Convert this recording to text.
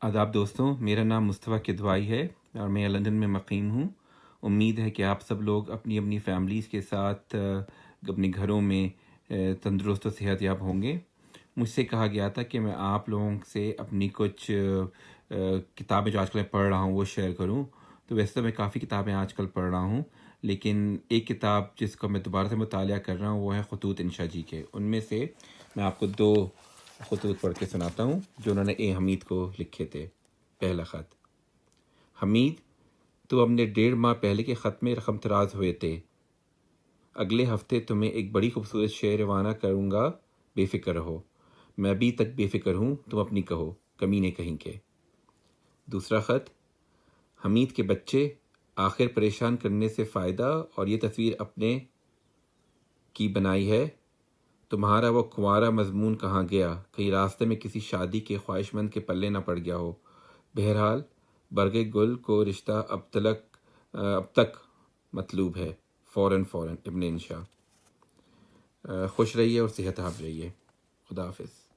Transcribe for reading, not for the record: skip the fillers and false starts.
آداب دوستوں، میرا نام مصطفیٰ کدوائی ہے اور میں لندن میں مقیم ہوں۔ امید ہے کہ آپ سب لوگ اپنی اپنی فیملیز کے ساتھ اپنے گھروں میں تندرست و صحت یاب ہوں گے۔ مجھ سے کہا گیا تھا کہ میں آپ لوگوں سے اپنی کچھ کتابیں جو آج کل میں پڑھ رہا ہوں وہ شیئر کروں۔ تو ویسے تو میں کافی کتابیں آج کل پڑھ رہا ہوں، لیکن ایک کتاب جس کو میں دوبارہ سے مطالعہ کر رہا ہوں وہ ہے خطوط انشا جی کے۔ ان میں سے میں آپ کو 2 خطوط پڑھ کے سناتا ہوں جو انہوں نے اے حمید کو لکھے تھے۔ پہلا خط: حمید، تو اپنے 1.5 ماہ پہلے کے خط میں رقم تراز ہوئے تھے۔ اگلے ہفتے تمہیں ایک بڑی خوبصورت شعر روانہ کروں گا، بے فکر رہو۔ میں ابھی تک بے فکر ہوں، تم اپنی کہو، کمینے کہیں کے۔ دوسرا خط: حمید کے بچے، آخر پریشان کرنے سے فائدہ اور یہ تصویر اپنے کی بنائی ہے۔ تمہارا وہ کنوارا مضمون کہاں گیا؟ کہیں راستے میں کسی شادی کے خواہش مند کے پلے نہ پڑ گیا ہو۔ بہرحال برگ گل کو رشتہ اب تک مطلوب ہے۔ فوراً ابن انشا۔ خوش رہیے اور صحت یاب رہیے۔ خدا حافظ۔